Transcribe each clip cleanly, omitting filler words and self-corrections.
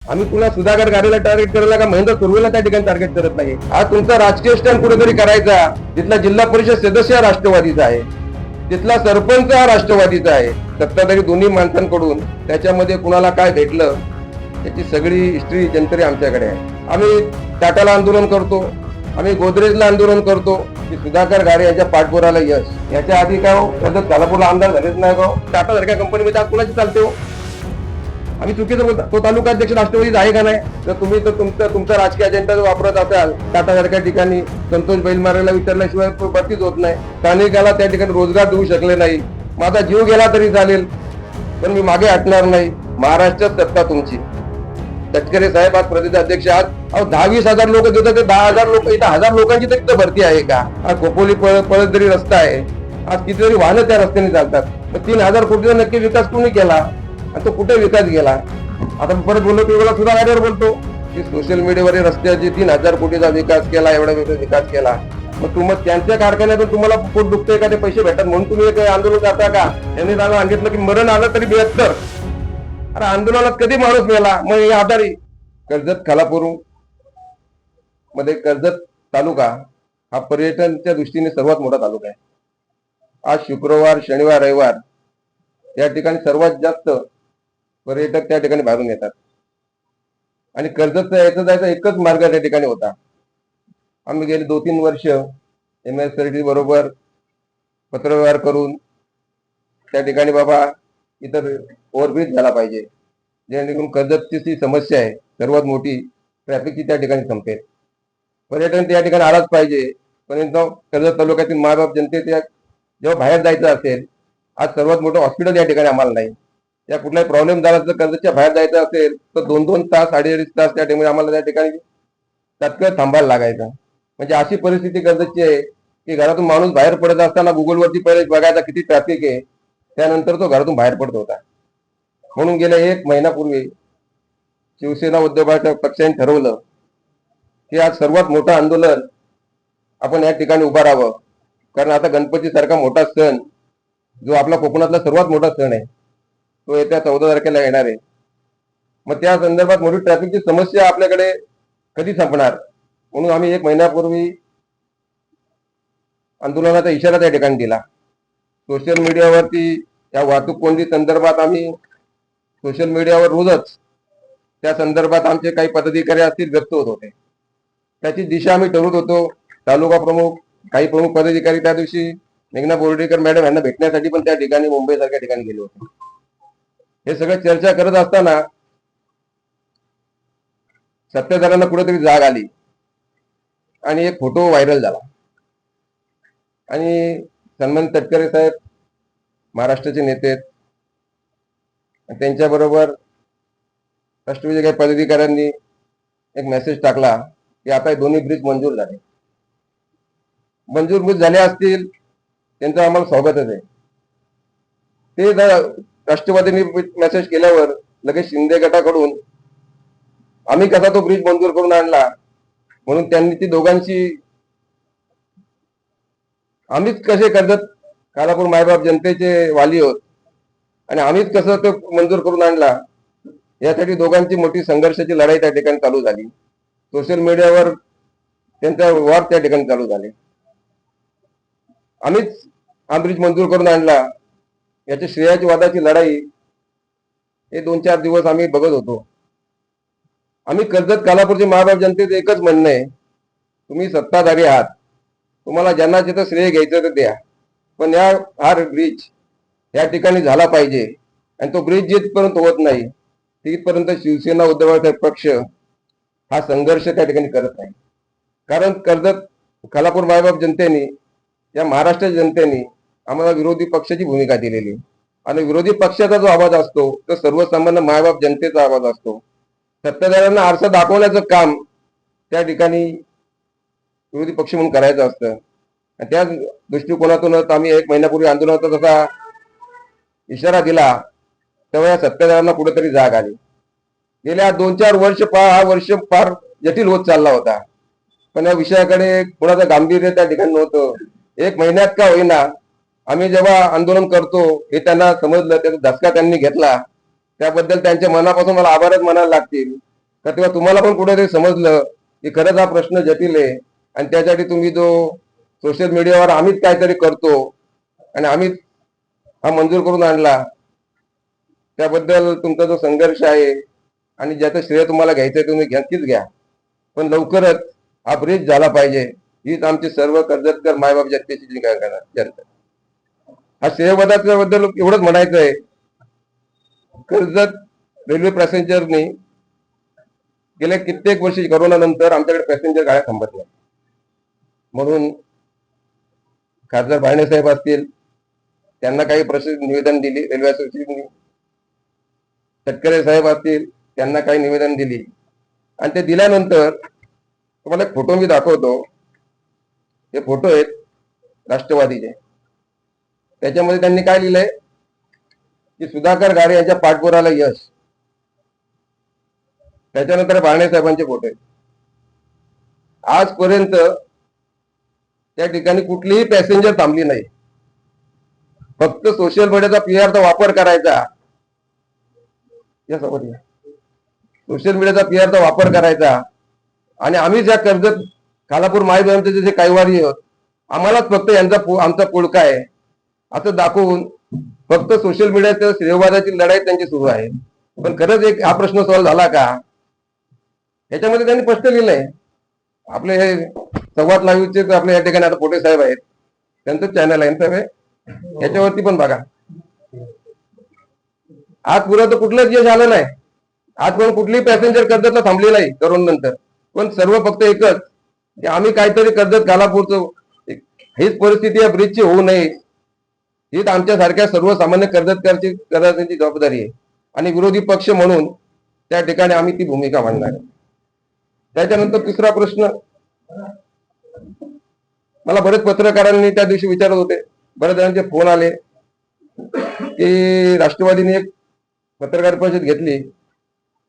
आम्ही पुन्हा सुधाकर गाडीला टार्गेट करायला का महेंद्र सुर्वेला त्या ठिकाणी टार्गेट करत नाही. आज तुमचा राजकीय स्टँड कुठेतरी करायचा. तिथला जिल्हा परिषद सदस्य हा राष्ट्रवादीचा आहे, तिथला सरपंच हा राष्ट्रवादीचा आहे. सत्ताधारी दोन्ही माणसांकडून त्याच्यामध्ये कुणाला काय भेटलं त्याची सगळी हिस्ट्री जनतेने आमच्याकडे आहे. आम्ही टाटाला आंदोलन करतो, आम्ही गोदरेजला आंदोलन करतो की सुधाकर गाडे यांच्या पाठबोराला यश. याच्या आधी काय हो कर्जत खालापूरला आमदार झालेच नाही का? टाटा सारख्या कंपनीमध्ये आज कुणाची चालते हो? आम्ही चुकीचं बोलतो. तो तालुका अध्यक्ष राष्ट्रवादीत आहे का नाही? तर तुम्ही तर तुमचा राजकीय अजेंडा जो वापरत असाल, टाटा सारख्या ठिकाणी संतोष बैलमारेला विचारल्याशिवाय भरतीच होत नाही. स्थानिकाला त्या ठिकाणी रोजगार देऊ शकले नाही. माझा जीव गेला तरी चालेल, पण मी मागे हटणार नाही. महाराष्ट्रात सत्ता तुमची. तटकरे साहेब आज प्रदेश अध्यक्ष आज 10-20 हजार लोक देतात, ते 10,000 लोक इथं 1000 लोकांची तरी इथं भरती आहे का? आज खोपोली पळत जरी रस्ता आहे, आज कितीतरी वाहनं त्या रस्त्याने चालतात. तर 3,000 कोटीचा नक्की विकास कोणी केला आणि तो कुठे विकास गेला? आता परत बोललो की वेळा सुद्धा गाडीवर बोलतो की सोशल मीडियावर रस्त्याची 3,000 कोटीचा विकास केला, एवढा विकास केला. मग त्यांच्या कारखान्यातून तुम्हाला पोट दुखतंय का? ते पैसे भेटतात म्हणून तुम्ही काही आंदोलन करता का? त्यांनी सांगितलं की मरण आलं तरी 72. अरे आंदोलनात कधी माणूस मेला? मग हे आधारी कर्जत खालापूर मध्ये कर्जत तालुका हा पर्यटनच्या दृष्टीने सर्वात मोठा तालुका आहे. आज शुक्रवार, शनिवार, रविवार या ठिकाणी सर्वात जास्त पर्यटक त्या ठिकाणी बाहेरून येतात आणि कर्जतचा यायचा जायचा एकच मार्ग त्या ठिकाणी होता. आम्ही गेले 2-3 वर्ष MSRD बरोबर पत्रव्यवहार करून त्या ठिकाणी बाबा इतर ओव्हरब्रिज झाला पाहिजे, जेणेकरून कर्जतची जी समस्या आहे सर्वात मोठी ट्रॅफिकची त्या ठिकाणी संपेल. पर्यटन त्या ठिकाणी आलाच पाहिजे. पण कर्जत तालुक्यातील मायबाप जनतेच्या जेव्हा बाहेर जायचं असेल, आज सर्वात मोठं हॉस्पिटल या ठिकाणी आम्हाला नाही. या कुठलाही प्रॉब्लेम झाला तर कर्जतच्या बाहेर जायचं असेल तर 2-2 तास, 2.5 तास त्या ठिकाणी आम्हाला त्या ठिकाणी तात्काळ थांबायला लागायचं. म्हणजे अशी परिस्थिती कर्जतची आहे की घरातून माणूस बाहेर पडत असताना गुगलवरती पहिले बघायचा किती ट्रॅफिक आहे, त्यानंतर तो घरातून बाहेर पडत होता. म्हणून गेल्या 1 महिन्यापूर्वी शिवसेना उद्धव पक्षाने ठरवलं की आज सर्वात मोठं आंदोलन आपण या ठिकाणी उभं राहावं. कारण आता गणपती सारखा मोठा सण, जो आपला कोकणातला सर्वात मोठा सण आहे, तो येत्या 14 तारखेला येणार आहे. मग त्या संदर्भात मोठी ट्रॅफिकची समस्या आपल्याकडे कधी संपणार? म्हणून आम्ही 1 महिन्यापूर्वी आंदोलनाचा इशारा त्या ठिकाणी दिला. सोशल मीडियावरती या वाहतूक कोंडी संदर्भात आम्ही सोशल मीडियावर रोजच त्या संदर्भात आमचे काही पदाधिकारी असतील व्यक्त होत होते. त्याची दिशा आम्ही ठरवत होतो. तालुका प्रमुख, काही प्रमुख पदाधिकारी त्या दिवशी मेघना बोर्डीकर मॅडम यांना भेटण्यासाठी पण त्या ठिकाणी मुंबई सारख्या ठिकाणी गेले होते. हे सगळं चर्चा करत असताना सत्ताधाऱ्यांना कुठेतरी जाग आली आणि एक फोटो व्हायरल झाला आणि सन्मानित तटकरे साहेब महाराष्ट्राचे नेते आहेत, त्यांच्याबरोबर राष्ट्रवादी काही पदाधिकाऱ्यांनी एक मेसेज टाकला की आता दोन्ही ब्रिज मंजूर झाले. मंजूर ब्रिज झाले असतील त्यांचं आम्हाला स्वागतच आहे. ते राष्ट्रवादीने मेसेज केल्यावर लगेच शिंदे गटाकडून आम्ही कसा तो ब्रिज मंजूर करून आणला म्हणून त्यांनी ती दोघांची आम्हीच कसे कर्जत खालापूर मायबाप जनतेचे वाली आहोत आणि आम्हीच कसं तो मंजूर करून आणला, यासाठी दोघांची मोठी संघर्षाची लढाई त्या ठिकाणी चालू झाली. सोशल मीडियावर त्यांचा वाद त्या ठिकाणी चालू झाले. आम्हीच हा ब्रिज मंजूर करून आणला याच्या श्रेयाची वादाची लढाई हे 2-4 दिवस आम्ही बघत होतो. आम्ही कर्जत खालापूरचे मायबाप जनतेचं एकच म्हणणं आहे, तुम्ही सत्ताधारी आहात, तुम्हाला ज्यांना जिथं श्रेय घ्यायचं तर द्या, पण हा ब्रिज या ठिकाणी झाला पाहिजे. आणि तो ब्रिज जिथपर्यंत होत नाही तिथपर्यंत शिवसेना उद्धव पक्ष हा संघर्ष त्या ठिकाणी करत नाही. कारण कर्जत खालापूर मायबाप जनतेने, या महाराष्ट्राच्या जनतेने आम्हाला विरोधी पक्षाची भूमिका दिलेली आणि विरोधी पक्षाचा जो आवाज असतो तो सर्वसामान्य मायबाप जनतेचा आवाज असतो. सत्ताधाऱ्यांना आरसा दाखवण्याचं काम त्या ठिकाणी विरोधी पक्ष म्हणून करायचं असतं. आणि त्या दृष्टिकोनातूनच आम्ही 1 महिन्यापूर्वी आंदोलनाचा जसा इशारा दिला तेव्हा या सत्ताधाऱ्यांना कुठेतरी जाग आली. गेल्या 2-4 वर्ष हा वर्ष फार जटिल होत चालला होता, पण या विषयाकडे कोणाचं गांभीर्य त्या ठिकाणी नव्हतं. 1 महिन्यात का होईना आम्ही जेव्हा आंदोलन करतो हे त्यांना समजलं, त्याचा धसका त्यांनी घेतला. त्याबद्दल त्यांच्या मनापासून मला आभारच मानायला लागतील. का तेव्हा तुम्हाला पण कुठेतरी समजलं की खरंच हा प्रश्न जटिल आहे आणि त्यासाठी तुम्ही जो सोशल मीडियावर आम्हीच काहीतरी करतो आणि आम्हीच हा मंजूर करून आणला, त्याबद्दल तुमचा जो संघर्ष आहे आणि ज्याचं श्रेय तुम्हाला घ्यायचंय तुम्ही नक्कीच घ्या, पण लवकरच हा ब्रिज झाला पाहिजे हीच आमची सर्व कर्जतकर मायबाप जनतेची जनता. हा श्रेयपदाच्या बद्दल एवढंच म्हणायचं आहे, कर्जत रेल्वे पॅसेंजरनी गेल्या कित्येक वर्षी कोरोना नंतर आमच्याकडे पॅसेंजर गाड्या थांबत नाही, म्हणून खासदार बायणे साहेब असतील त्यांना काही प्रश्न निवेदन दिली, रेल्वे असोसिएशननी तटकरे साहेब असतील त्यांना काही निवेदन दिली आणि ते दिल्यानंतर तुम्हाला एक फोटो मी दाखवतो. हे फोटो आहेत राष्ट्रवादीचे. त्याच्यामध्ये त्यांनी काय लिहिलंय की सुधाकर घारे यांच्या पाठपुराला यश. त्याच्यानंतर बारणे साहेबांचे फोटो आहेत. आजपर्यंत त्या ठिकाणी कुठलीही पॅसेंजर थांबली नाही, फक्त सोशल मीडियाचा पीआरचा वापर करायचा, सोशल मीडियाचा पीआरचा वापर करायचा आणि आम्ही ज्या कर्जत खालापूर मायबाबांचे जे कैवारी आहोत, आम्हालाच फक्त यांचा आमचा पुळका आहे असं दाखवून फक्त सोशल मीडियाच्या श्रेयवादाची लढाई त्यांची सुरू आहे. पण खरंच एक हा प्रश्न सॉल्व्ह झाला का? याच्यामध्ये त्यांनी स्पष्ट लिहिलंय. आपले हे संवाद लाईव्हचे आपले या ठिकाणी आता पोटे साहेब आहेत, त्यांचं चॅनल आहे साहेब, याच्यावरती पण बघा. आजपर्यंत कुठलंच यश आलं नाही, आजपर्यंत कुठलीही पॅसेंजर कर्जतला थांबली नाही करोना नंतर. पण सर्व फक्त एकच की आम्ही काहीतरी कर्जत खालापूरचं, हीच परिस्थिती या ब्रिजची होऊ नये हीच आमच्यासारख्या सर्वसामान्य कर्जतकरांची जबाबदारी आहे आणि विरोधी पक्ष म्हणून त्या ठिकाणी आम्ही ती भूमिका मांडणार आहे. त्याच्यानंतर तिसरा प्रश्न, मला बरेच पत्रकारांनी त्या दिवशी विचारत होते, बरेच जणांचे फोन आले की राष्ट्रवादीने एक पत्रकार परिषद घेतली,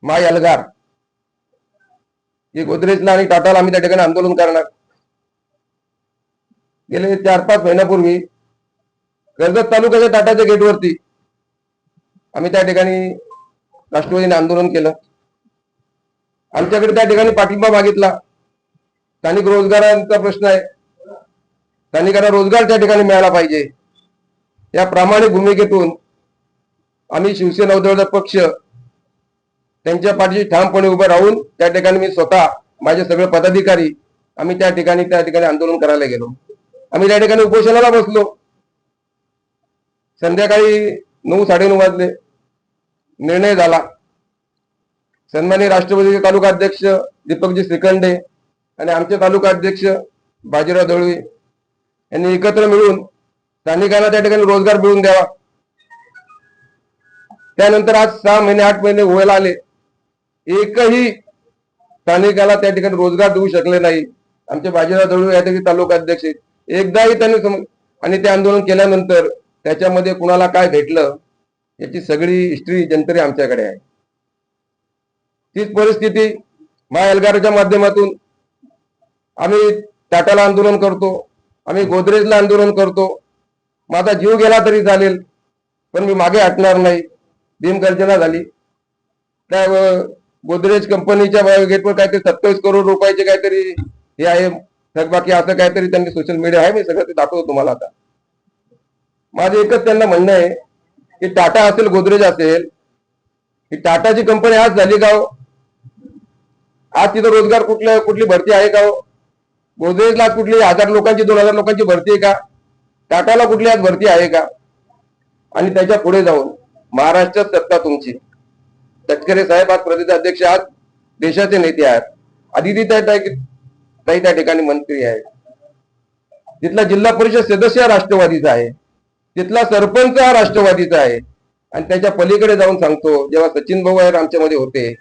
माय अलगार, की गोदरेजला आणि टाटाला आम्ही त्या ठिकाणी आंदोलन करणार. गेले 4-5 महिन्यापूर्वी कर्जत तालुक्याच्या टाटाच्या गेटवरती आम्ही त्या ठिकाणी राष्ट्रवादीने आंदोलन केलं. आमच्याकडे त्या ठिकाणी पाठिंबा मागितला. स्थानिक रोजगारांचा प्रश्न आहे, स्थानिकांना रोजगार त्या ठिकाणी मिळाला पाहिजे, या प्रामाणिक भूमिकेतून आम्ही शिवसेना उद्धव पक्ष त्यांच्या पाठीशी ठामपणे उभं राहून त्या ठिकाणी मी स्वतः माझे सगळे पदाधिकारी आम्ही त्या ठिकाणी आंदोलन करायला गेलो. आम्ही त्या ठिकाणी उपोषणाला बसलो. संध्याकाळी 9-9:30 वाजले. निर्णय झाला. सन्माननीय राष्ट्रवादीचे तालुका अध्यक्ष दीपकजी श्रीखंडे आणि आमचे तालुका अध्यक्ष बाजीराव दळवी यांनी एकत्र मिळून स्थानिकांना त्या ठिकाणी रोजगार मिळवून द्यावा. त्यानंतर आज 6 महिने 8 महिने व्हायला आले, एकही स्थानिकाला त्या ठिकाणी रोजगार देऊ शकले नाही. आमचे बाजीराव दळवी या ठिकाणी तालुका अध्यक्ष एकदाही त्यांनी, आणि ते आंदोलन केल्यानंतर त्याच्यामध्ये कुणाला काय भेटलं याची सगळी हिस्ट्री जनतरी आमच्याकडे आहे. तीच परिस्थिती माय अलगारच्या माध्यमातून आम्ही टाटाला आंदोलन करतो, आम्ही गोदरेजला आंदोलन करतो. माझा जीव गेला तरी चालेल पण मी मागे हटणार नाही. भीमगर्जना झाली, त्या गोदरेज कंपनीच्या गेटवर काहीतरी 27 करोड रुपयाचे काहीतरी हे आहे थकबाकी, असं काहीतरी त्यांनी सोशल मीडिया आहे, मी सगळं ते दाखवतो तुम्हाला. आता माझं एकच त्यांना म्हणणं आहे की टाटा असेल गोदरेज असेल, ही टाटाची कंपनी आज झाली का हो? आज तिथं रोजगार कुठली भरती आहे का हो? गोदरेजला कुठली 1000 लोकांची 2000 लोकांची भरती आहे का? टाटाला कुठली आज भरती आहे का? आणि त्याच्या पुढे जाऊन महाराष्ट्रात सत्ता तुमची. तटकरे साहेब आज प्रदेश अध्यक्ष, आज देशाचे नेते आहेत. आदिती ताई त्या ठिकाणी मंत्री आहेत. तिथला जिल्हा परिषद सदस्य राष्ट्रवादीचा आहे, तिथला सरपंच हा राष्ट्रवादीचा आहे. आणि त्याच्या पलीकडे जाऊन सांगतो, जेव्हा सचिन भाऊ आमच्यामध्ये होते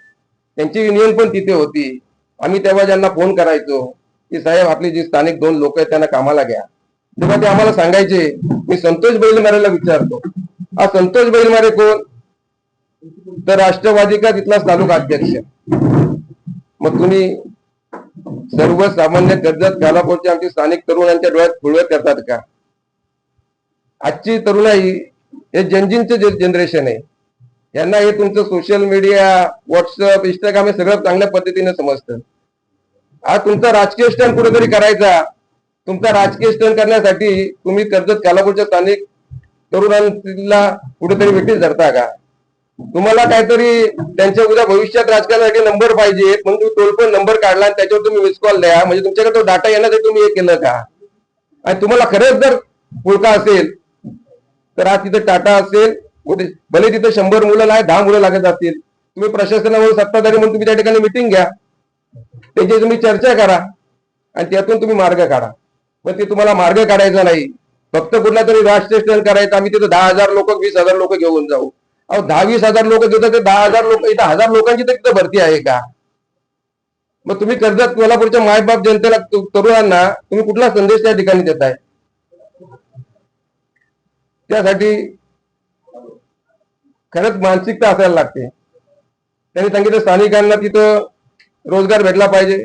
त्यांची युनियन पण तिथे होती. आम्ही तेव्हा ज्यांना फोन करायचो की साहेब आपली जी स्थानिक 2 लोक आहेत त्यांना कामाला घ्या, तेव्हा ते आम्हाला सांगायचे मी संतोष बैलमारेला विचारतो. हा संतोष बैलमारे कोण? तर राष्ट्रवादी का तिथला तालुका अध्यक्ष. मग तुम्ही सर्वसामान्य कर्जत खालापूरचे आमची स्थानिक तरुणांच्या डोळ्यात फुलवत करतात का? आजची तरुणाई हे जनजींचे जनरेशन आहे. यांना हे तुमचं सोशल मीडिया, व्हॉट्सअप, इंस्टाग्राम हे सगळं चांगल्या पद्धतीने समजतं. आज तुमचा राजकीय स्टंट कुठेतरी करायचा. तुमचा राजकीय स्टंट करण्यासाठी तुम्ही कर्जत खालापूरच्या स्थानिक तरुणांना कुठेतरी वेठीस धरता का? तुम्हाला काहीतरी त्यांच्या उद्या भविष्यात राजकारणासाठी नंबर पाहिजे म्हणून तुम्ही टोल पण नंबर काढला आणि त्याच्यावर तुम्ही मिस कॉल द्या, म्हणजे तुमच्याकडे तो डाटा येण्यासाठी तुम्ही हे केलं का? आणि तुम्हाला खरंच जर पुळका असेल तर आज तिथे टाटा असेल, भले तिथे 100 मुलं नाही 10 मुलं लागत असतील, तुम्ही प्रशासनावर सत्ताधारी म्हणून तुम्ही त्या ठिकाणी मिटिंग घ्या, त्यांची तुम्ही चर्चा करा आणि त्यातून तुम्ही मार्ग काढा. पण ते तुम्हाला मार्ग काढायचा नाही, फक्त कुठला तरी राष्ट्रीय स्टंट करायचा. आम्ही तिथे 10,000 लोक 20,000 लोक घेऊन जाऊ. अहो 10-20,000 लोक घेतात, ते 10,000 लोक इथं 1000 लोकांची तर तिथं भरती आहे का? मग तुम्ही कर्जत कोल्हापूरच्या मायबाप जनतेला, तरुणांना तुम्ही कुठला संदेश त्या ठिकाणी देताय? त्यासाठी खरंच मानसिकता असायला लागते. त्यांनी सांगितलं स्थानिकांना तिथं रोजगार भेटला पाहिजे.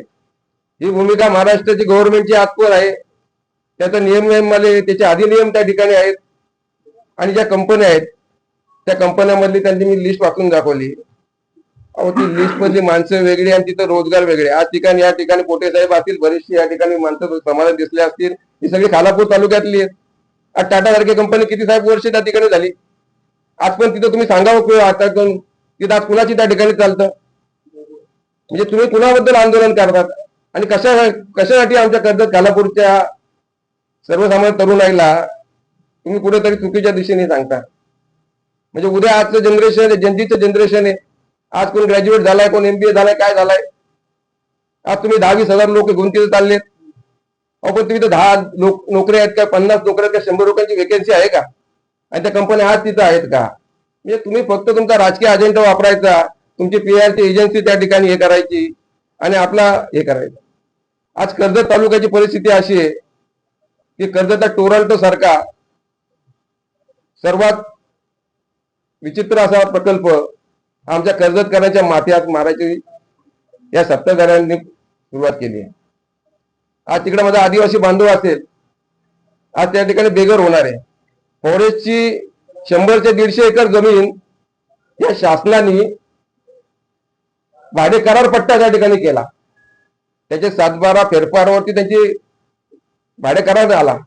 ही भूमिका महाराष्ट्राची गव्हर्नमेंटची आजवर आहे. त्याचा नियम त्याचे अधिनियम त्या ठिकाणी आहेत आणि ज्या कंपन्या आहेत त्या कंपन्यांमधली त्यांची मी लिस्ट वाचून दाखवली. अहो ती लिस्ट मधली माणसं वेगळी आणि तिथं रोजगार वेगळे. आज ठिकाणी या ठिकाणी पोटे साहेब असतील, बरीचशी या ठिकाणी माणसं समाजात दिसले असतील, ही सगळी खालापूर तालुक्यातली आहेत. आज टाटा सारखी कंपनी किती साहेब वर्ष त्या ठिकाणी झाली. आज पण तिथं तुम्ही सांगावं आता तिथं आज कुणाची त्या ठिकाणी चालतं? म्हणजे तुम्ही कुणाबद्दल आंदोलन करतात आणि कशासाठी आमच्या कर्जत खालापूरच्या सर्वसामान्य तरुणाईला तुम्ही कुठेतरी चुकीच्या दिशेने सांगता? म्हणजे उद्या आजचं जनरेशन आहे, जनजीचं जनरेशन आहे. आज कोण ग्रॅज्युएट झालाय, कोण MBA झालाय, काय झालाय. आज तुम्ही 10-20,000 लोक घेऊन तिथे चाललेत. अहो पण तुम्ही तर 10 नोकऱ्या आहेत का, 50 नोकऱ्या आहेत का, 100 लोकांची वेकेन्सी आहे का? आणि त्या कंपन्या आज तिथं आहेत का? म्हणजे तुम्ही फक्त तुमचा राजकीय अजेंडा वापरायचा, तुमची PR ची एजन्सी त्या ठिकाणी हे करायची आणि आपला हे करायचं. आज कर्जत तालुक्याची परिस्थिती अशी आहे की कर्जतचा टोरंटो सारखा सर्वात विचित्र असा प्रकल्प आमच्या कर्जतकरांच्या माथ्यात मारायची या सत्ताधाऱ्यांनी सुरुवात केली आहे. आज तिकडे माझा आदिवासी बांधव असेल, आज त्या ठिकाणी बेघर होणार आहे. फॉरेस्टची 100 ते 150 एकर जमीन या शासनाने भाडे करार पट्टा त्या ठिकाणी केला. त्याचे 7-12 फेरफारावरती त्यांची भाडे करार आला.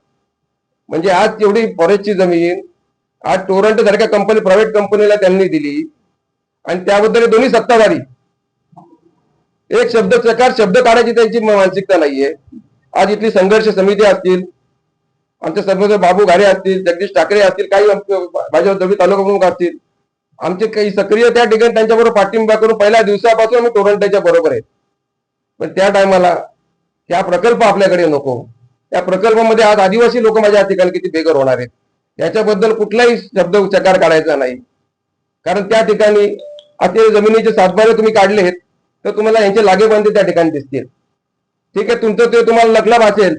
म्हणजे आज तेवढी फॉरेस्टची जमीन आज टोरंटो सारख्या कंपनी, प्रायव्हेट कंपनीला त्यांनी दिली आणि त्याबद्दल दोन्ही सत्ताधारी एक शब्द काढायची त्यांची मानसिकता नाहीये. आज इथली संघर्ष समिती असतील, आमचे सर्व बाबू घारे असतील, जगदीश ठाकरे असतील, काही भाजप दळवी तालुका प्रमुख असतील, आमचे काही सक्रिय त्या ठिकाणी त्यांच्याबरोबर पाठिंबा करून पहिल्या दिवसापासून आम्ही टोरंटोच्या बरोबर आहे. पण त्या टायमाला हा प्रकल्प आपल्याकडे नको. त्या प्रकल्पामध्ये आज आदिवासी लोक माझ्या ठिकाणी किती बेघर होणार आहेत याच्याबद्दल कुठलाही शब्द उच्चार काढायचा नाही. कारण त्या ठिकाणी आता जमिनीचे 7-12 तुम्ही काढलेत तर तुम्हाला यांचे लागेबांधे त्या ठिकाणी दिसतील. ठीक आहे, तुमचं ते तुम्हाला लखलाभ असेल,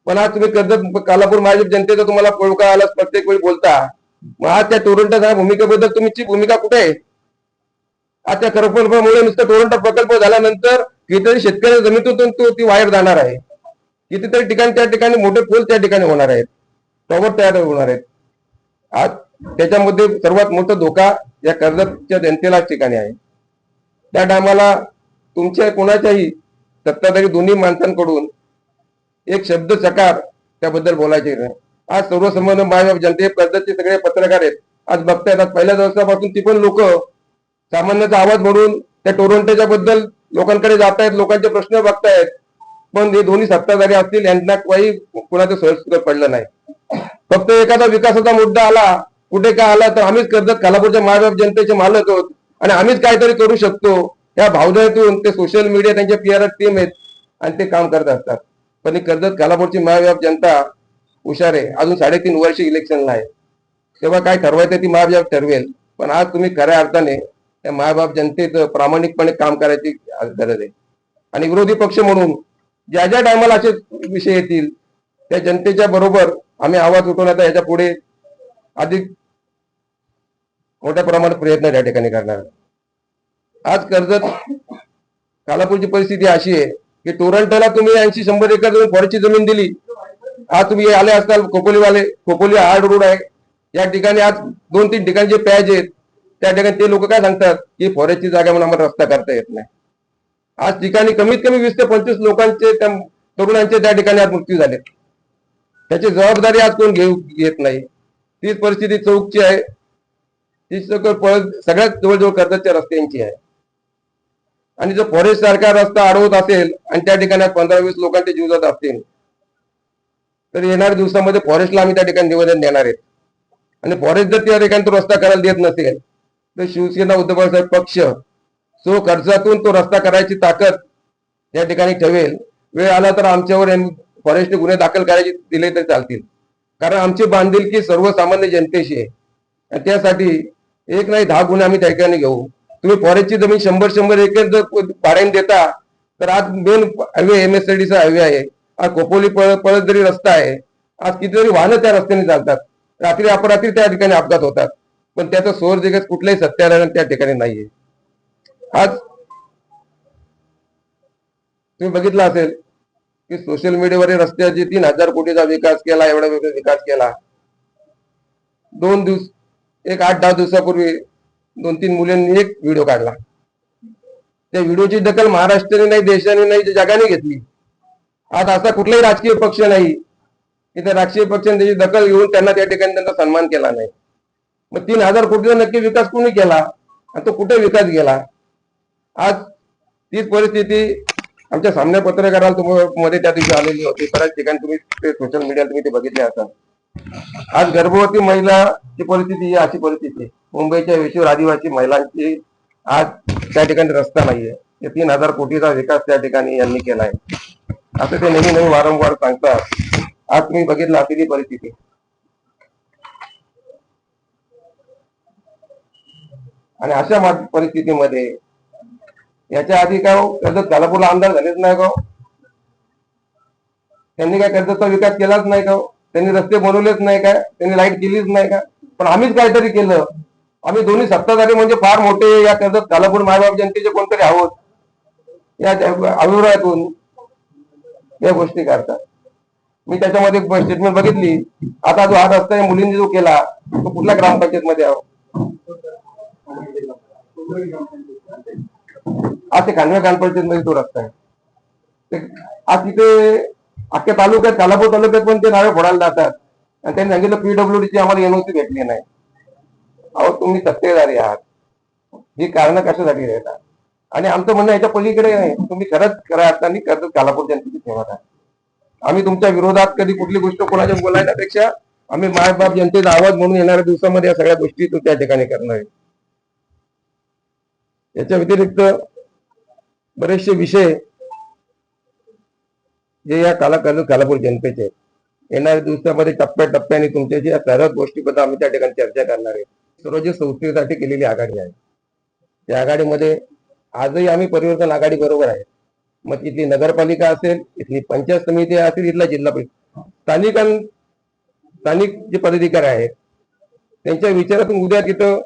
पण आज तुम्ही कर्जत खालापूर भाजप जनतेचा तुम्हाला पळका आला प्रत्येक वेळी बोलता. मग आज त्या टोरंटोच्या भूमिकेबद्दल तुमची भूमिका कुठे आहे? आज त्या प्रकल्पामुळे नुसतं टोरंटो प्रकल्प झाल्यानंतर कितीतरी शेतकऱ्या जमिनीतून ती वायर जाणार आहे. कितीतरी ठिकाणी त्या ठिकाणी मोठे पूल त्या ठिकाणी होणार आहेत, टॉवर तयार होणार आहेत. आज त्याच्यामध्ये सर्वात मोठा धोका या कर्जतच्या जनतेला ठिकाणी आहे. त्या टायमाला तुमच्या कोणाच्याही सत्ताधारी दोन्ही माणसांकडून एक शब्द चकार त्याबद्दल बोलायचे नाही. आज सर्वसामान्य मायबाप जनते, कर्जतचे सगळे पत्रकार आहेत, आज बघतायत. आज पहिल्या दिवसापासून ती पण लोक सामान्याचा आवाज म्हणून त्या टोरंटोच्या बद्दल लोकांकडे जात आहेत, लोकांचे प्रश्न बघतायत. पण हे दोन्ही सत्ताधारी असतील यांना काही कुणाचं सहज पडलं नाही. फक्त एखादा विकासाचा मुद्दा आला, कुठे काय आला तर आम्हीच कर्जत खालापूरच्या मायबाप जनतेचे मालक आहोत आणि आम्हीच काहीतरी करू शकतो या भावनेतून ते सोशल मीडिया त्यांच्या PR टीम आहेत आणि ते काम करत असतात. पण ही कर्जत खालापूरची मायबाप जनता हुशार आहे. अजून 3.5 वर्ष इलेक्शनला आहे, तेव्हा काय ठरवायचं ती मायबाप ठरवेल. पण आज तुम्ही खऱ्या अर्थाने त्या मायबाप जनतेचं प्रामाणिकपणे काम करायची गरज आहे. आणि विरोधी पक्ष म्हणून ज्या ज्या टायमाला असे विषय येतील त्या जनतेच्या बरोबर आम्ही आवाज उठवण्याचा याच्या पुढे अधिक मोठ्या प्रमाणात प्रयत्न त्या ठिकाणी करणार. आज कर्जत खालापूरची परिस्थिती अशी आहे की टोरंटोला तुम्ही 80-100 एकर फॉरेस्टची जमीन दिली. आज तुम्ही आले असताल खोपोली आड रोड आहे या ठिकाणी, आज 2-3 ठिकाणी जे पॅच आहेत त्या ठिकाणी ते लोक काय सांगतात की फॉरेस्टची जागा म्हणून आम्हाला रस्ता करता येत नाही. आज ठिकाणी कमीत कमी 20 ते 25 लोकांचे त्या तरुणांचे त्या ठिकाणी आज मृत्यू झाले. त्याची जबाबदारी आज कोण घेत नाही. तीच परिस्थिती चौकची आहे. ती सगळ्यात जवळजवळ कर्जतच्या रस्त्यांची आहे. आणि जर फॉरेस्ट सारखा रस्ता अडवत असेल आणि त्या ठिकाणी 15-20 लोकांचे जीव जात असतील तर येणाऱ्या दिवसामध्ये फॉरेस्टला आम्ही त्या ठिकाणी निवेदन देणार आहेत. आणि फॉरेस्ट जर त्या ठिकाणी तो रस्ता करायला देत नसेल तर शिवसेना उद्धव बाळासाहेब पक्ष सो खर्चातून तो रस्ता करायची ताकद त्या ठिकाणी ठेवेल. वेळ आला तर आमच्यावर फॉरेस्ट गुन्हे दाखल करायचे दिले तर चालतील. कारण आमची बांधिलकी सर्वसामान्य जनतेशी आहे. आणि त्यासाठी एक नाही 10 गुन्हे आम्ही त्या ठिकाणी घेऊ. तुम्ही फॉरेस्टची जमीन 100 एकर जर भाड्याने देता तर आज मेन हायवे MSIDचा हायवे आहे. आज खोपोली पळत जरी रस्ता आहे. आज कितीतरी वाहनं त्या रस्त्याने चालतात. रात्री अपरात्री त्या ठिकाणी अपघात होतात. पण त्याचा सोर्स जगत कुठल्याही सत्याधारण त्या ठिकाणी नाहीये. आज तुम्ही बघितलं असेल की सोशल मीडियावर रस्त्याची 3000 कोटीचा विकास केला, एवढा वेगळा विकास केला. 8-10 दिवसापूर्वी 2-3 मुलांनी एक व्हिडिओ काढला. त्या व्हिडिओची दखल महाराष्ट्राने नाही, देशाने नाही, जगाने घेतली. आज असा कुठलाही राजकीय पक्ष नाही की त्या राजकीय पक्षाने त्याची दखल घेऊन त्यांना त्या ठिकाणी त्यांचा सन्मान केला नाही. मग 3000 कोटीचा नक्की विकास कोणी केला आणि तो कुठे विकास गेला? आज तीच परिस्थिती आमच्या सामन्या पत्रकाराला मध्ये त्या दिवशी आलेली होती. बऱ्याच ठिकाणी तुम्ही ते सोशल मीडियाला तुम्ही ते बघितले असाल. आज गर्भवती महिलाची परिस्थिती ही अशी परिस्थिती मुंबईच्या वेशीवर आदिवासी महिलांची आज त्या ठिकाणी रस्ता नाहीये. 3000 कोटीचा विकास त्या ठिकाणी यांनी केलाय असं ते नेहमी वारंवार सांगतात. आज तुम्ही बघितलं असेल ही परिस्थिती. आणि अशा परिस्थितीमध्ये याच्या आधी काय कर्जत खालापूरला आमदार झालेच नाही का? त्यांनी काय कर्जतचा विकास केलाच नाही का? त्यांनी रस्ते बनवलेच नाही का? त्यांनी लाईट केलीच नाही का? पण आम्हीच काहीतरी केलं. आम्ही दोन्ही सत्ताधारी म्हणजे फार मोठे या कर्जत खालापूर मायबाप जनतेचे कोणतरी आहोत. या अभिप्रायातून या गोष्टी करतात. मी त्याच्यामध्ये स्टेटमेंट बघितली. आता जो हा रस्ता मुलींनी जो केला तो कुठल्या ग्रामपंचायत मध्ये आज ते खानवे ग्रामपंचायत मध्ये तो रस्ता आहे. आज तिथे अख्ख्या तालुक्यात खालापूर तालुक्यात पण ते नावे फोडायला जातात आणि त्यांनी सांगितलं PWD ची आम्हाला NOC भेटली नाही. अहो तुम्ही सत्तेधारी आहात. ही कारण कशासाठी देतात? आणि आमचं म्हणणं याच्या पलीकडे नाही. तुम्ही खरंच करा आणि कर्जत खालापूर जनतेची सेवा करा. आम्ही तुमच्या विरोधात कधी कुठली गोष्ट कोणाच्या बोलायच्यापेक्षा आम्ही मायबाप जनतेचा आवाज म्हणून येणाऱ्या दिवसामध्ये या सगळ्या गोष्टी त्या ठिकाणी करणार आहे. याच्या व्यतिरिक्त बरेचसे विषय जे या खालापूर जनतेचे येणाऱ्या दिवसामध्ये टप्प्याटप्प्याने तुमच्याशी या सर्व गोष्टीबद्दल आम्ही त्या ठिकाणी चर्चा करणार आहे. सर्व जे संस्थेसाठी केलेली आघाडी आहे त्या आघाडीमध्ये आजही आम्ही परिवर्तन आघाडी बरोबर आहे. मग तिथली नगरपालिका असेल, इथली पंचायत समिती असेल, इथला जिल्हा परिषद स्थानिक जे पदाधिकारी आहेत त्यांच्या विचारातून उद्या तिथं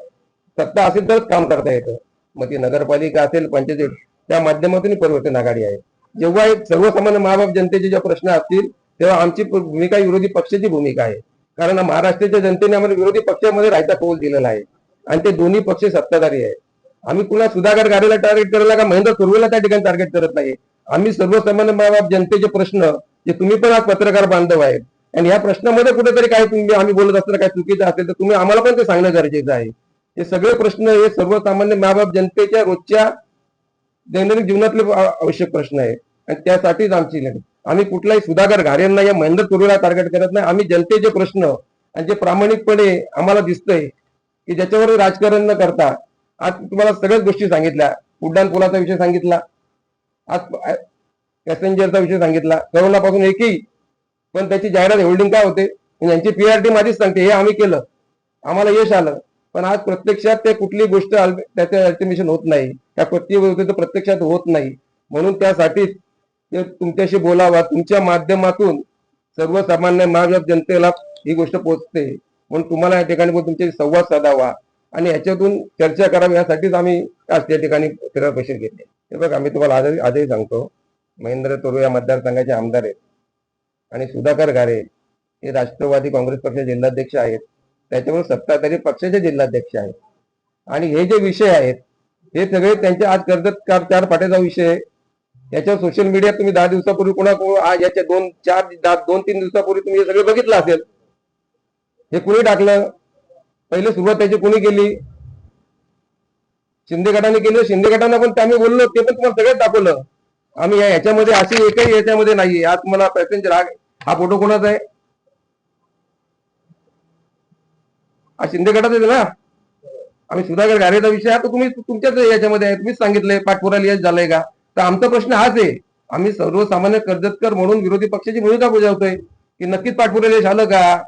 सत्ता असेल तरच काम करता येतं. मग ती नगरपालिका असेल, पंचायत, त्या माध्यमातून परिवर्तन आघाडी आहे. जेव्हा एक सर्वसामान्य मायबाप जनतेचे जे प्रश्न असतील तेव्हा आमची भूमिका विरोधी पक्षाची भूमिका आहे. कारण महाराष्ट्राच्या जनतेने आम्हाला विरोधी पक्षामध्ये राहायचा कौल दिलेला आहे आणि ते दोन्ही पक्ष सत्ताधारी आहे. आम्ही कुणा सुधाकर गाडेला टार्गेट करायला का महेंद्र सुर्वेला त्या ठिकाणी टार्गेट करत नाही. आम्ही सर्वसामान्य मायबाप जनतेचे प्रश्न जे तुम्ही पण आज पत्रकार बांधव आहेत आणि या प्रश्नामध्ये कुठेतरी काही तुम्ही आम्ही बोलत असताना काही चुकीचं असेल तर तुम्ही आम्हाला पण ते सांगणं गरजेचं आहे. हे सगळे प्रश्न हे सर्वसामान्य मायबाप जनतेच्या रोजच्या दैनंदिन जीवनातले आवश्यक प्रश्न आहे आणि त्यासाठीच आमची लढत. आम्ही कुठलाही सुधाकर घारेंना या महेंद्र सुर्वेला टार्गेट करत नाही. आम्ही जनतेचे प्रश्न आणि जे प्रामाणिकपणे आम्हाला दिसतंय की ज्याच्यावर राजकारण न करता आज तुम्हाला सगळ्याच गोष्टी सांगितल्या. उड्डाण पुलाचा विषय सांगितला, आज पॅसेंजरचा विषय सांगितला. करोनापासून एकही पण त्याची जाहिरात होल्डिंग काय होते? यांची PRT माझीच सांगते हे आम्ही केलं, आम्हाला यश आलं. पण आज प्रत्यक्षात ते कुठली गोष्ट त्याचं अल्टिमेशन होत नाही, त्या प्रत्यक्षात होत नाही. म्हणून त्यासाठीच तुमच्याशी बोलावा, तुमच्या माध्यमातून सर्वसामान्य मायबाप जनतेला ही गोष्ट पोहोचते. म्हणून तुम्हाला या ठिकाणी तुमच्याशी संवाद साधावा आणि याच्यातून चर्चा करावी यासाठीच आम्ही आज त्या ठिकाणी फिरायला पैसे घेतले. हे बघ, आम्ही तुम्हाला आजही सांगतो, महेंद्र तोरवे या मतदारसंघाचे आमदार आहेत आणि सुधाकर घारे हे राष्ट्रवादी काँग्रेस पक्षाचे जिल्हाध्यक्ष आहेत. त्याच्यावर सत्ताधारी पक्षाचे जिल्हाध्यक्ष आहेत. आणि हे जे विषय आहेत हे सगळे त्यांचे आज कर्जत चार पाट्याचा विषय आहे. याच्यावर सोशल मीडिया तुम्ही 10 दिवसापूर्वी आज याच्या 2-3 दिवसापूर्वी तुम्ही हे सगळे बघितलं असेल. हे कुणी टाकलं? पहिले सुरुवात त्याची कुणी केली? शिंदे गटाने केलं. शिंदे गटाने पण आम्ही बोललो, ते पण तुम्हाला सगळ्यात दाखवलं. आम्ही याच्यामध्ये अशी एकही याच्यामध्ये नाहीये. आज तुम्हाला पॅसेंजर हा फोटो कोणाचा आहे? हा शिंदे गटाचा आहे ना. आम्ही सुधाकर घारेचा विषय हा तर तुम्ही तुमच्याच याच्यामध्ये आहे. तुम्हीच सांगितलंय पाठपुराला यश झालंय का? तर आमचा प्रश्न हाच आहे. आम्ही सर्वसामान्य कर्जतकर म्हणून विरोधी पक्षाची भूमिका बजावतोय की नक्कीच पाठपुराला यश आलं का?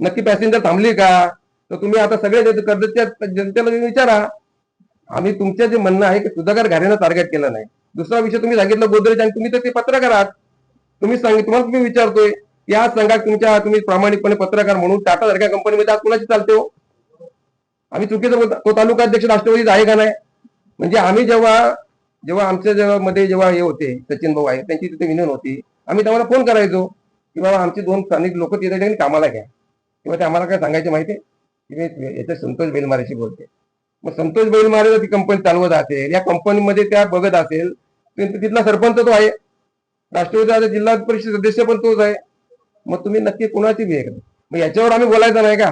नक्की पॅसेंजर थांबली का? तर तुम्ही आता सगळे कर्जतच्या जनतेला विचारा. आम्ही तुमचं जे म्हणणं आहे की सुधाकर घारेनं टार्गेट केलं नाही. दुसरा विषय तुम्ही सांगितलं गोदरेज, आणि तुम्ही तर ते पत्रकार आहात. तुम्हाला मी विचारतोय या संघात तुम्ही प्रामाणिकपणे पत्रकार म्हणून टाटा सारख्या कंपनीमध्ये आज कुणाची चालते हो? आम्ही चुकीचं बोलतो. तो तालुका अध्यक्ष राष्ट्रवादीचा आहे का नाही? म्हणजे आम्ही जेव्हा आमच्या मध्ये जेव्हा हे होते सचिन भाऊ आहे त्यांची तिथे विनंती होती, आम्ही त्यांना फोन करायचो की बाबा आमची 2 स्थानिक लोक तिथे ठिकाणी कामाला घ्या. किंवा ते आम्हाला काय सांगायचे माहितीये की मी याच्या संतोष बेलमारेशी बोलते. मग संतोष बेलमारे ती कंपनी चालवत असेल, या कंपनीमध्ये त्या बघत असेल, तिथला सरपंच तो आहे, राष्ट्रवादीचा जिल्हा परिषद सदस्य पण तोच आहे. मग तुम्ही नक्की कोणाची हे करा. मग याच्यावर आम्ही बोलायचं नाही का?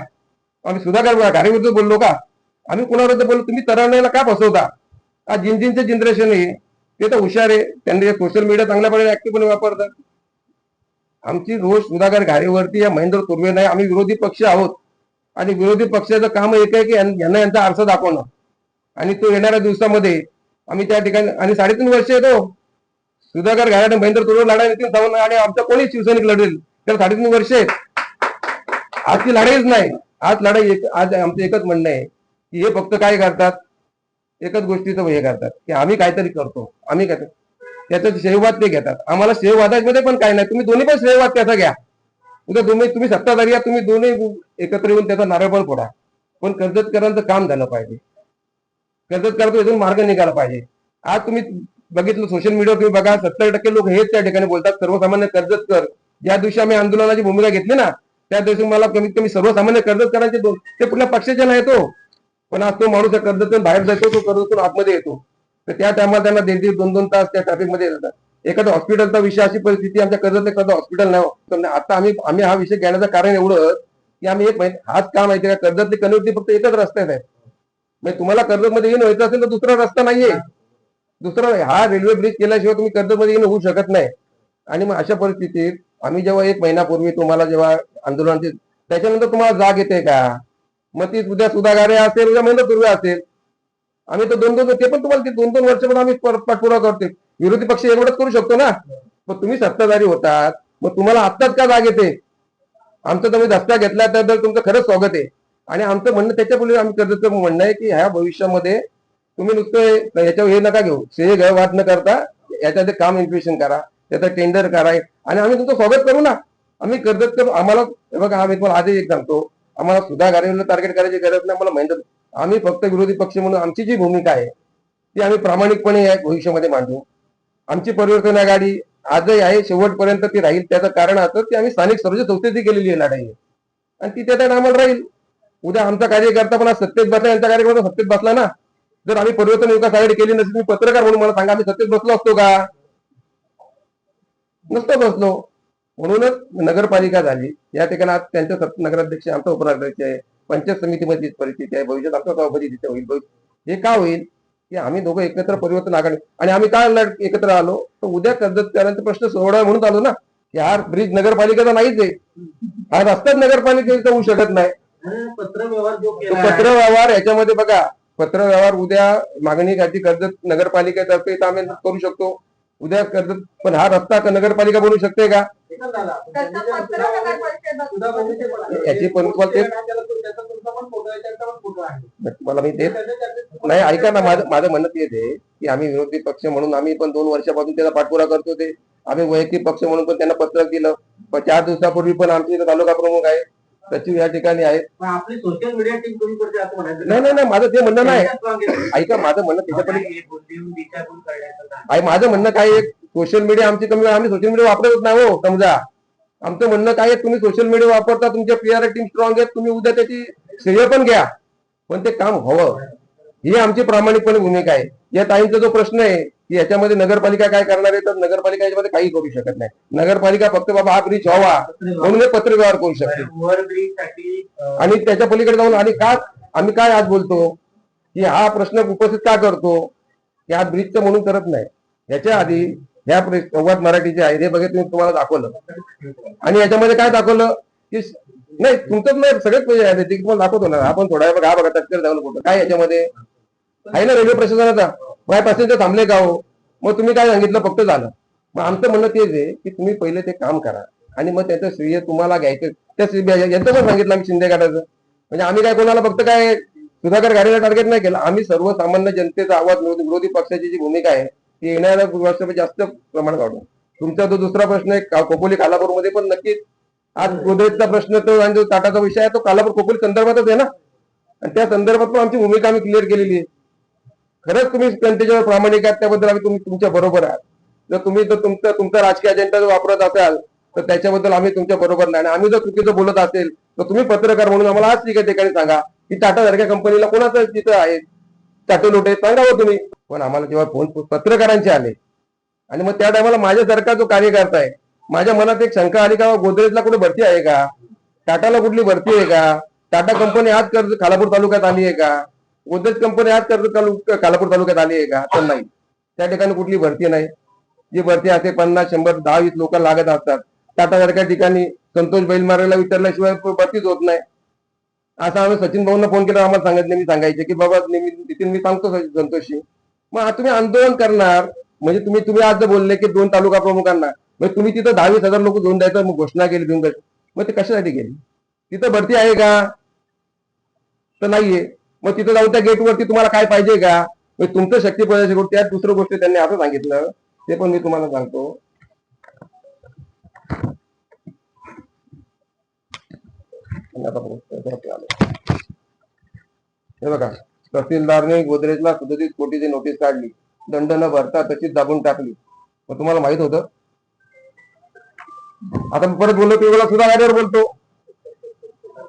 आम्ही सुधाकर घारेविरुद्ध बोललो का? आम्ही कोणाविरुद्ध बोललो? तुम्ही तरुणाईला का फसवता? आज जिंजींचे जनरेशन आहे ते तर हुशार आहे, त्यांनी सोशल मीडिया चांगल्यापणे ऍक्टिव्हपणे वापरतात. आमची रोज सुधाकर घारेवरती या महेंद्र तुर्वे नाही. आम्ही विरोधी पक्ष आहोत आणि विरोधी पक्षाचं काम एक आहे की यांना यांचा आरसा दाखवणं. आणि तो येणाऱ्या दिवसामध्ये आम्ही त्या ठिकाणी, आणि 3.5 वर्ष येतो सुधाकर घारे महेंद्र तुर्वे लढाई नितीन सावंत आणि आमचा कोणी शिवसैनिक लढेल त्याला 3.5 वर्ष आहेत. आज ती लढाईच नाही. आज आमचं एकच म्हणणं आहे की हे फक्त काय करतात, एकच गोष्टीचं हे करतात की आम्ही काहीतरी करतो, आम्ही काय त्याचा श्रेयवाद ते घेतात. आम्हाला श्रेयवादामध्ये पण काय नाही. तुम्ही दोन्ही पण श्रेयवाद त्याचा घ्या. उद्या तुम्ही सत्ताधारी या, तुम्ही दोन्ही एकत्र येऊन त्याचा नारळ पण फोडा. पण कर्जतकरांचं काम झालं पाहिजे. कर्जतकरांचा इथून मार्ग निघाला पाहिजे. आज तुम्ही बघितलं सोशल मीडियावर, तुम्ही बघा 70% लोक हेच त्या ठिकाणी बोलतात. सर्वसामान्य कर्जतकर ज्या दिवशी आम्ही आंदोलनाची भूमिका घेतली ना, त्या दिवशी मला कमीत कमी सर्वसामान्य कर्जतकरांचे ते कुठल्या पक्षाचे नाही तो, पण आज तो माणूस कर्जतून बाहेर जातो, तो कर्जतून आतमध्ये येतो. तर त्या टायमाला त्यांना 1.5-2 तास त्या ट्रॅफिकमध्ये येतात. एखादा हॉस्पिटलचा विषय, अशी परिस्थिती आमच्या कर्जत एखादं हॉस्पिटल नाही. आता आम्ही हा विषय घेण्याचं कारण एवढं की आम्ही हाच काम माहिती का, कर्जतली कनेक्टिव्हिटी फक्त एकच रस्त्यात आहे. म्हणजे तुम्हाला कर्जतमध्ये येऊन व्हायचं असेल तर दुसरा रस्ता नाहीये. हा रेल्वे ब्रिज केल्याशिवाय तुम्ही कर्जतमध्ये येणं होऊ शकत नाही. आणि मग अशा परिस्थितीत आम्ही जेव्हा 1 महिन्यापूर्वी तुम्हाला जेव्हा आंदोलनाची, त्याच्यानंतर तुम्हाला जाग येते का? मग ती उद्या सुधाकर असेल, उद्या महेंद्र तुर्वे असेल, आम्ही तर 2-2 ते पण तुम्हाला 2-2 वर्ष पण आम्ही पाठपुरावा करतोय. विरोधी पक्ष एवढंच करू शकतो ना. मग तुम्ही सत्ताधारी होतात, मग तुम्हाला आत्ताच का जाग येते? आमचं तुम्ही धसका घेतला तर तुमचं खरंच स्वागत आहे. आणि आमचं म्हणणं त्याच्यापूर्वी आम्ही कर्जतचं म्हणणं आहे की ह्या भविष्यामध्ये तुम्ही नुसतं याच्यावर हे नका घेऊ, श्रेय वाद न करता याच्यात काम इन्क्युरेशन करा, त्याचं टेंडर करा, आणि आम्ही तुमचं स्वागत करू ना. आम्ही कर्जतकर, आम्हाला बघा, आम्ही तुम्हाला आजही एक सांगतो, आम्हाला सुधा घारेला टार्गेट करायची गरज नाही. आम्हाला आम्ही फक्त विरोधी पक्ष म्हणून आमची जी भूमिका आहे ती आम्ही प्रामाणिकपणे या भविष्यामध्ये मांडू. आमची परिवर्तन आघाडी आजही आहे, शेवटपर्यंत ती राहील. त्याचं कारण असं की आम्ही स्थानिक स्वराज्य संस्थेची केलेली आहे लढाई, आणि ती त्या आम्हाला राहील. उद्या आमचा कार्यकर्ता पण सत्तेत बसला, यांचा कार्यकर्ता सत्तेत बसला ना. जर आम्ही परिवर्तन विकास आघाडी केली नसेल, मी पत्रकार म्हणून मला सांगा, आम्ही सत्तेत बसलो असतो का? नसतो बसलो. म्हणूनच नगरपालिका झाली. या ठिकाणी आज त्यांच्या नगराध्यक्ष, आमचा उपनगराध्यक्ष आहे. पंचायत समितीमध्ये परिस्थिती आहे. भविष्यात आमचा सभापती तिथे होईल. हे का होईल की आम्ही दोघं एकत्र परिवर्तन आघाडी, आणि आम्ही काय एकत्र आलो तर उद्या कर्जतकरांचा प्रश्न सोडवा म्हणून आलो ना. हा ब्रिज नगरपालिकेचा नाहीच आहे, हा रस्ताच नगरपालिकेचा होऊ शकत नाही. पत्रव्यवहार याच्यामध्ये बघा, पत्रव्यवहार उद्या मागणीसाठी कर्जत नगरपालिकेतर्फे आम्ही करू शकतो. उद्या कर्जत, पण हा रस्ता नगरपालिका बनवू शकते का? याची पण मला मी देत नाही. ऐका ना, माझं म्हणणं तेच आहे की आम्ही विरोधी पक्ष म्हणून आम्ही पण 2 वर्षापासून त्याचा पाठपुरावा करतो. ते आम्ही वैयक्तिक पक्ष म्हणून पण त्यांना पत्र दिलं. 4 दिवसापूर्वी पण आमचे इथे तालुका प्रमुख आहे, सचिव या ठिकाणी आहेत. आपली सोशल मीडिया टीम कमी करते असं म्हणायचं नाही, माझं ते म्हणणं नाही. ऐका, माझं म्हणणं त्याच्याकडे माझं म्हणणं काय आहे, सोशल मीडिया आमची कमी, आम्ही सोशल मीडिया वापरत नाही हो. समजा आमचं म्हणणं काय आहे, तुम्ही सोशल मीडिया वापरता, तुमच्या PR टीम स्ट्रॉंग आहेत, तुम्ही उद्या त्याची श्रेय पण घ्या, पण ते काम हवं. ही आमची प्रामाणिकपणे भूमिका आहे. या ताईंचा जो प्रश्न आहे की याच्यामध्ये नगरपालिका काय करणार आहे, तर नगरपालिका याच्यामध्ये काही करू शकत नाही. नगरपालिका फक्त बाबा हा ब्रिज व्हावा म्हणून हे पत्रव्यवहार करू शकते. ओव्हरब्रिज साठी आणि त्याच्या पलीकडे जाऊन आणि का आम्ही काय आज बोलतो की हा प्रश्न उपस्थित का करतो की हा ब्रिजचं म्हणून करत नाही. याच्या आधी ह्या संवाद मराठीचे आहे हे बघितलं, मी तुम्हाला दाखवलं. आणि याच्यामध्ये काय दाखवलं की नाही तुमचं नाही सगळेच पैसे आहे ते तुम्हाला दाखवतो ना आपण. थोडा वेळ बघा टक्कर जाऊन कुठं काय याच्यामध्ये आहे ना रेल्वे प्रशासनाचा काय पॅसेंजर थांबले का हो, मग तुम्ही काय सांगितलं फक्त झालं. मग आमचं म्हणणं तेच आहे की तुम्ही पहिले ते काम करा आणि मग त्याचं श्रेय तुम्हाला घ्यायचं. त्या यांचं पण सांगितलं आम्ही शिंदे गटाचं, म्हणजे आम्ही काय कोणाला फक्त काय सुधाकर गाडीला टार्गेट नाही केलं. आम्ही सर्वसामान्य जनतेचा आवाज विरोधी पक्षाची जी भूमिका आहे ती येणाऱ्या वर्षामध्ये जास्त प्रमाणात वाढवून. तुमचा जो दुसरा प्रश्न आहे खोपोली खालापूरमध्ये पण नक्कीच आज गोदरेजचा प्रश्न तो आणि जो टाटाचा विषय आहे तो कालापूर खोपोली संदर्भातच आहे ना. आणि त्या संदर्भात पण आमची भूमिका आम्ही क्लिअर केलेली आहे. खरंच तुम्ही जनतेच्यावर प्रामाणिक आहात त्याबद्दल आम्ही तुमच्या बरोबर आहात. जर तुम्ही जर तुमचा राजकीय अजेंडा जर वापरत असाल तर त्याच्याबद्दल आम्ही तुमच्या बरोबर नाही. आणि आम्ही जर चुकीचं बोलत असेल तर तुम्ही पत्रकार म्हणून आम्हाला आज ठीक आहे ठिकाणी सांगा की टाटा सारख्या कंपनीला कोणाचं तिथं आहे टाटे लोटे सांगावं तुम्ही. पण आम्हाला जेव्हा फोन पत्रकारांचे आले आणि मग त्या टायमाला माझ्यासारखा जो कार्यकर्ता आहे माझ्या मनात एक शंका आली का गोदरेजला कुठे भरती आहे का, टाटाला कुठली भरती आहे का, टाटा कंपनी आज कर्ज खालापूर तालुक्यात आली आहे का, गोदरेज कंपनी आज कर्ज खालापूर तालुक्यात आली आहे का, तर नाही. त्या ठिकाणी कुठली भरती नाही. जी भरती असते 50, 100, 10, 20 लोक लागत असतात. टाटा सारख्या ठिकाणी संतोष बैलमारेला विचारल्याशिवाय भरतीच होत नाही. असं आम्ही सचिन भाऊंना फोन केला आम्हाला सांगितलं, मी सांगायचे की बाबा नितीन मी सांगतो संतोषशी मग आज तुम्ही आंदोलन करणार म्हणजे तुम्ही आज जर बोलले की 2 तालुका प्रमुखांना मग तुम्ही तिथं 10-20 हजार लोक घेऊन द्यायचं मग घोषणा केली घेऊन जायचं. मग ते कशासाठी केली, तिथं भरती आहे का, तर नाहीये. मग तिथं जाऊन त्या गेटवरती तुम्हाला काय पाहिजे का, मग तुमचं शक्ती प्रदर्शन करून त्यात दुसरं गोष्ट त्यांनी असं सांगितलं ते पण मी तुम्हाला सांगतो. हे बघा तहसीलदारने गोदरेजला 37 कोटीची नोटीस काढली, दंड न भरता तशीच दाबून टाकली. मग तुम्हाला माहित होतं. आता मी परत बोललो वेळा सुद्धा गाडीवर बोलतो.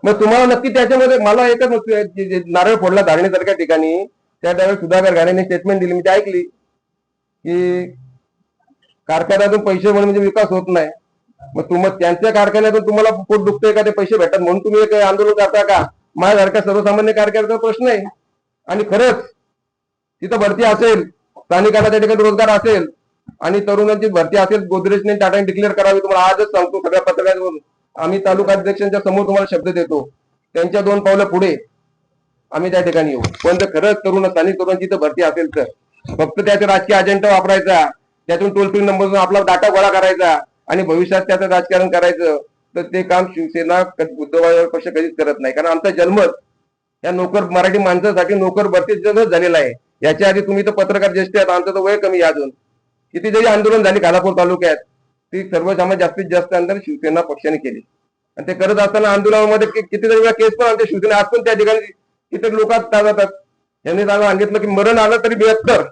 मग तुम्हाला नक्की त्याच्यामध्ये मला एकच नारळ फोडला धारणेसारख्या ठिकाणी त्या त्यावेळेस सुधाकर घाणेने स्टेटमेंट दिली, मी ती ऐकली की कारखान्यातून पैसे म्हणजे विकास होत नाही. मग त्यांच्या कारखान्यातून तुम्हाला पोट दुखतोय का ते पैसे भेटतात म्हणून तुम्ही एक आंदोलन करता का, माझ्यासारख्या सर्वसामान्य कार्यकर्त्याचा प्रश्न आहे. आणि खरंच तिथं भरती असेल, स्थानिकांना त्या ठिकाणी रोजगार असेल आणि तरुणांची भरती असेल, गोदरेजने टाटाने डिक्लेअर करावी. तुम्हाला आजच सांगतो सगळ्या पत्रकारांवरून आम्ही तालुका अध्यक्षांच्या समोर तुम्हाला शब्द देतो, त्यांच्या 2 पावलं पुढे आम्ही त्या ठिकाणी येऊ. पण जर खरंच स्थानिक तरुणांची तिथं भरती असेल तर फक्त त्याचा राजकीय अजेंडा वापरायचा, त्यातून टोल फ्री नंबर आपला डाटा गोळा करायचा आणि भविष्यात त्याचं राजकारण करायचं, तर ते काम शिवसेना उद्धव पक्ष कधीच करत नाही. कारण आमचा जन्मच या नोकर मराठी माणसासाठी नोकर भरतीच झालेला आहे. याच्या आधी तुम्ही तर पत्रकार ज्येष्ठ आहेत, आमचं तर वय कमी आहे. अजून किती जरी आंदोलन झाली खालापूर तालुक्यात ती सर्वसामान्य जास्तीत जास्त आंदोलन शिवसेना पक्षाने केली. आणि ते करत असताना आंदोलनामध्ये कितीतरी वेळा केस पण आमच्या शिवसेना आज पण त्या ठिकाणी किती लोक जातात. यांनी सांगितलं की मरण आलं तरी 72.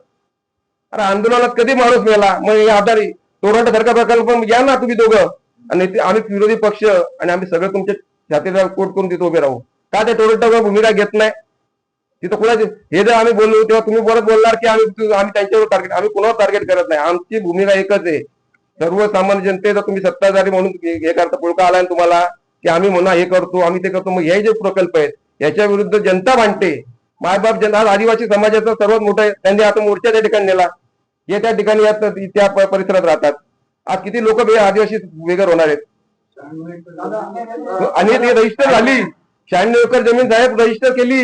अरे आंदोलनात कधी माणूस मेला, मग हे आधारी टोरंटो सारखा प्रकल्प या ना तुम्ही दोघं आणि आम्ही विरोधी पक्ष आणि आम्ही सगळं तुमच्या छातीला कोट करून तिथे उभे राहू का. ते टोरंटो भूमिका घेत नाही तिथं कुणाचे हे जर आम्ही बोललो तेव्हा तुम्ही परत बोलणार की आम्ही त्यांच्यावर टार्गेट, आम्ही कुणावर टार्गेट करत नाही. आमची भूमिका एकच आहे, सर्वसामान्य जनतेचा तुम्ही सत्ताधारी म्हणून हे करता पुळका आलाय तुम्हाला की आम्ही म्हणा हे करतो आम्ही ते करतो. मग हे जे प्रकल्प आहेत याच्या विरुद्ध जनता भांडते. मायबाप जनता आदिवासी समाजाचा सर्वात मोठा त्यांनी आता मोर्चा त्या ठिकाणी नेला, हे त्या ठिकाणी त्या परिसरात राहतात. आज किती लोक आदिवासी बेघर होणार आहेत. आणि ती रजिस्टर झाली, 96 एकर जमीन साहेब रजिस्टर केली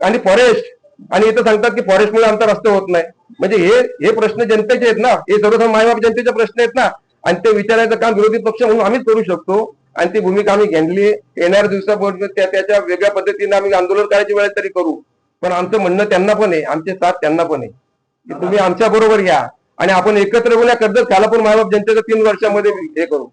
आणि फॉरेस्ट, आणि इथं सांगतात की फॉरेस्टमुळे आमचा रस्ता होत नाही. म्हणजे हे प्रश्न जनतेचे आहेत ना, हे सर्वसामान्य मायबाप जनतेचे प्रश्न आहेत ना. आणि ते विचारायचं काम विरोधी पक्ष म्हणून आम्हीच करू शकतो. आणि ती भूमिका आम्ही घेतली. येणाऱ्या दिवसापर्यंत त्याच्या वेगळ्या पद्धतीने आम्ही आंदोलन करायची वेळ तरी करू. पण आमचं म्हणणं त्यांना पण आहे, आमचे साथ त्यांना पण आहे की तुम्ही आमच्या बरोबर या आणि आपण एकत्र बोलूया. कर्जत खालापूर मायबाप जनतेचं 3 वर्षामध्ये हे करू.